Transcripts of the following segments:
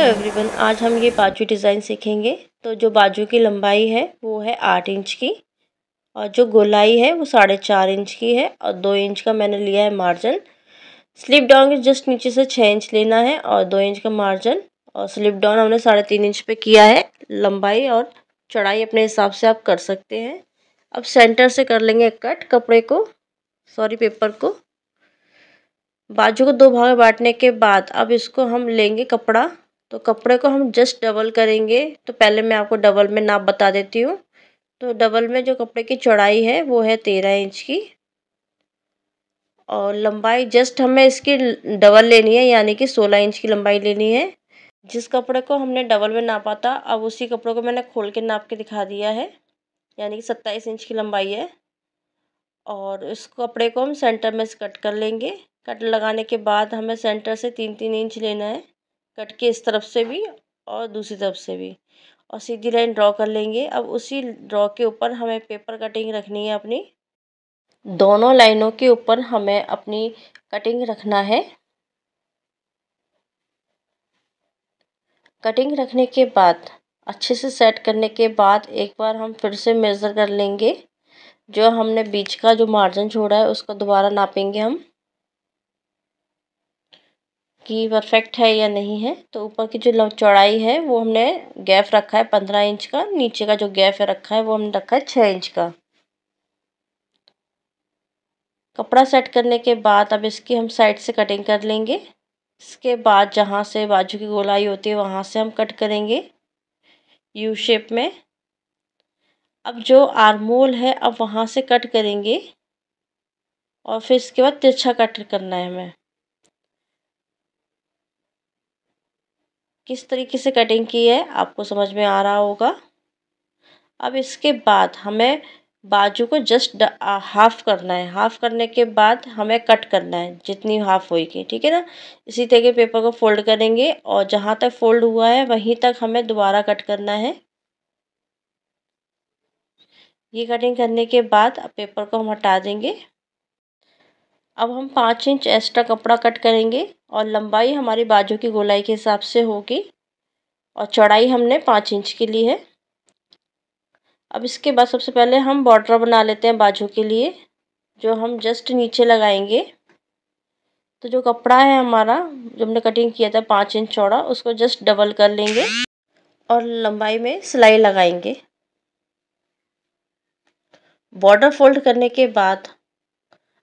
Hello everyone, आज हम ये बाजू डिज़ाइन सीखेंगे। तो जो बाजू की लंबाई है वो है 8 इंच की और जो गोलाई है वो 4.5 इंच की है और 2 इंच का मैंने लिया है मार्जिन। स्लिप डाउन के जस्ट नीचे से 6 इंच लेना है और 2 इंच का मार्जिन, और स्लिप डाउन हमने 3.5 इंच पे किया है। लंबाई और चौड़ाई अपने हिसाब से आप कर सकते हैं। अब सेंटर से कर लेंगे कट कपड़े को, पेपर को। बाजू को 2 भाग में बांटने के बाद अब इसको हम लेंगे कपड़ा, तो कपड़े को हम जस्ट डबल करेंगे। तो पहले मैं आपको डबल में नाप बता देती हूँ। तो डबल में जो कपड़े की चौड़ाई है वो है 13 इंच की और लंबाई जस्ट हमें इसकी डबल लेनी है, यानी कि 16 इंच की लंबाई लेनी है। जिस कपड़े को हमने डबल में नापा था अब उसी कपड़े को मैंने खोल के नाप के दिखा दिया है, यानी कि 27 इंच की लंबाई है। और इस कपड़े को हम सेंटर में से कट कर लेंगे। कट लगाने के बाद हमें सेंटर से 3-3 इंच लेना है, कट के इस तरफ से भी और दूसरी तरफ से भी, और सीधी लाइन ड्रॉ कर लेंगे। अब उसी ड्रॉ के ऊपर हमें पेपर कटिंग रखनी है अपनी। दोनों लाइनों के ऊपर हमें अपनी कटिंग रखना है। कटिंग रखने के बाद अच्छे से सेट करने के बाद एक बार हम फिर से मेज़र कर लेंगे। जो हमने बीच का जो मार्जिन छोड़ा है उसको दोबारा नापेंगे हम कि परफेक्ट है या नहीं है। तो ऊपर की जो चौड़ाई है वो हमने गैप रखा है 15 इंच का, नीचे का जो गैप है रखा है वो हमने रखा है 6 इंच का। कपड़ा सेट करने के बाद अब इसकी हम साइड से कटिंग कर लेंगे। इसके बाद जहाँ से बाजू की गोलाई होती है वहाँ से हम कट करेंगे यू शेप में। अब जो आर्मोल है अब वहाँ से कट करेंगे और फिर इसके बाद तिरछा कट करना है हमें। किस तरीके से कटिंग की है आपको समझ में आ रहा होगा। अब इसके बाद हमें बाजू को जस्ट हाफ करना है। हाफ करने के बाद हमें कट करना है जितनी हाफ होगी, ठीक है ना। इसी तरीके पेपर को फोल्ड करेंगे और जहाँ तक फोल्ड हुआ है वहीं तक हमें दोबारा कट करना है। ये कटिंग करने के बाद अब पेपर को हम हटा देंगे। अब हम 5 इंच एक्स्ट्रा कपड़ा कट करेंगे और लंबाई हमारी बाजू की गोलाई के हिसाब से होगी और चौड़ाई हमने 5 इंच की ली है। अब इसके बाद सबसे पहले हम बॉर्डर बना लेते हैं बाजू के लिए, जो हम जस्ट नीचे लगाएंगे। तो जो कपड़ा है हमारा जो हमने कटिंग किया था 5 इंच चौड़ा, उसको जस्ट डबल कर लेंगे और लंबाई में सिलाई लगाएंगे। बॉर्डर फोल्ड करने के बाद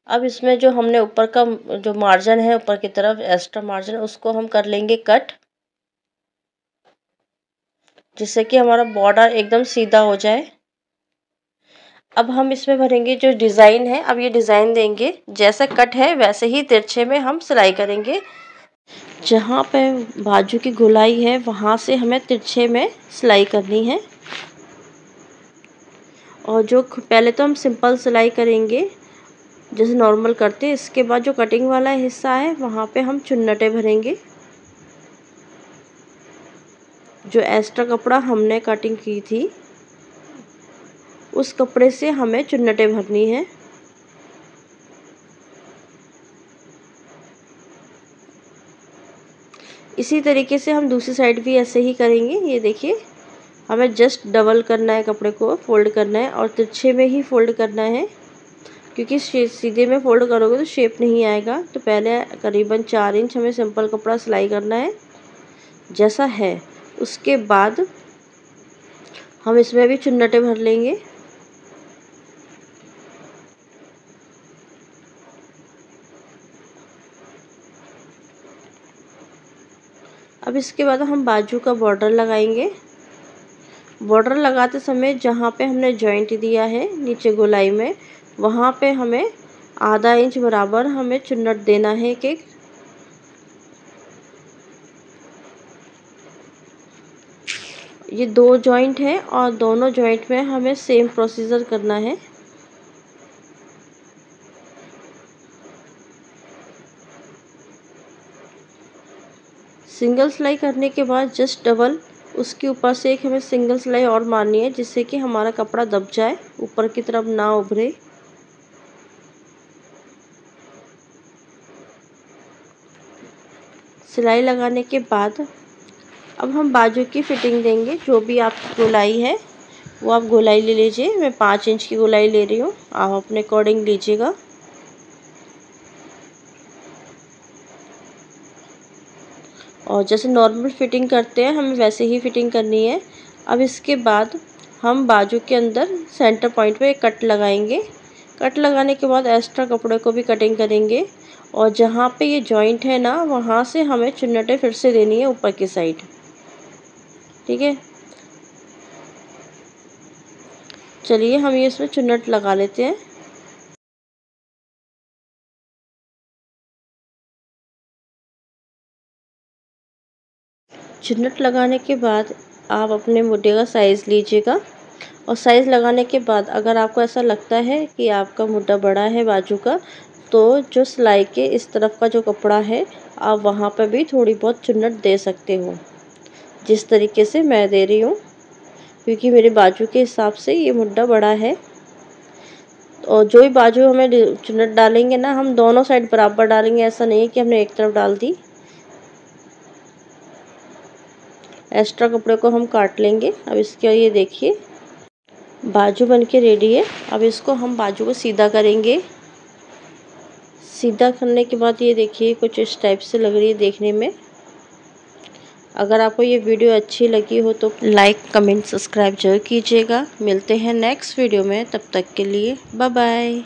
अब इसमें जो हमने ऊपर का जो मार्जिन है, ऊपर की तरफ एक्स्ट्रा मार्जिन, उसको हम कर लेंगे कट, जिससे कि हमारा बॉर्डर एकदम सीधा हो जाए। अब हम इसमें भरेंगे जो डिज़ाइन है। अब ये डिज़ाइन देंगे जैसा कट है वैसे ही तिरछे में हम सिलाई करेंगे। जहाँ पे बाजू की गोलाई है वहाँ से हमें तिरछे में सिलाई करनी है। और जो पहले तो हम सिंपल सिलाई करेंगे जैसे नॉर्मल करते हैं। इसके बाद जो कटिंग वाला हिस्सा है वहाँ पे हम चुन्नटें भरेंगे। जो एक्स्ट्रा कपड़ा हमने कटिंग की थी उस कपड़े से हमें चुन्नटें भरनी है। इसी तरीके से हम दूसरी साइड भी ऐसे ही करेंगे। ये देखिए, हमें जस्ट डबल करना है, कपड़े को फोल्ड करना है और तिरछे में ही फोल्ड करना है, क्योंकि सीधे में फोल्ड करोगे तो शेप नहीं आएगा। तो पहले करीबन 4 इंच हमें सिंपल कपड़ा सिलाई करना है जैसा है। उसके बाद हम इसमें भी चुन्नटें भर लेंगे। अब इसके बाद हम बाजू का बॉर्डर लगाएंगे। बॉर्डर लगाते समय जहाँ पे हमने जॉइंट दिया है नीचे गोलाई में, वहाँ पे हमें आधा इंच बराबर हमें चुन्नट देना है एक। ये 2 जॉइंट है और दोनों जॉइंट में हमें सेम प्रोसीजर करना है। सिंगल सिलाई करने के बाद जस्ट डबल, उसके ऊपर से एक हमें सिंगल सिलाई और मारनी है, जिससे कि हमारा कपड़ा दब जाए, ऊपर की तरफ ना उभरे। सिलाई लगाने के बाद अब हम बाजू की फिटिंग देंगे। जो भी आप गोलाई है वो आप गोलाई ले लीजिए। मैं 5 इंच की गोलाई ले रही हूँ, आप अपने अकॉर्डिंग लीजिएगा। और जैसे नॉर्मल फिटिंग करते हैं हमें वैसे ही फिटिंग करनी है। अब इसके बाद हम बाजू के अंदर सेंटर पॉइंट पे एक कट लगाएंगे। कट लगाने के बाद एक्स्ट्रा कपड़े को भी कटिंग करेंगे और जहाँ पे ये जॉइंट है ना, वहाँ से हमें चुन्नटें फिर से देनी है ऊपर की साइड। ठीक है, चलिए हम ये इसमें चुन्नट लगा लेते हैं। चुन्नट लगाने के बाद आप अपने मुड्ढे का साइज़ लीजिएगा और साइज़ लगाने के बाद अगर आपको ऐसा लगता है कि आपका मुड्ढा बड़ा है बाजू का, तो जो सिलाई के इस तरफ का जो कपड़ा है आप वहाँ पर भी थोड़ी बहुत चुन्नट दे सकते हो, जिस तरीके से मैं दे रही हूँ, क्योंकि मेरे बाजू के हिसाब से ये मुड्ढा बड़ा है। और जो ही बाजू हमें चुन्नट डालेंगे ना, हम दोनों साइड बराबर डालेंगे, ऐसा नहीं है कि हमने एक तरफ डाल दी। एक्स्ट्रा कपड़े को हम काट लेंगे। अब इसके ये देखिए बाजू बनके रेडी है। अब इसको हम बाजू को सीधा करेंगे। सीधा करने के बाद ये देखिए कुछ इस टाइप से लग रही है देखने में। अगर आपको ये वीडियो अच्छी लगी हो तो लाइक कमेंट सब्सक्राइब जरूर कीजिएगा। मिलते हैं नेक्स्ट वीडियो में, तब तक के लिए बाय बाय।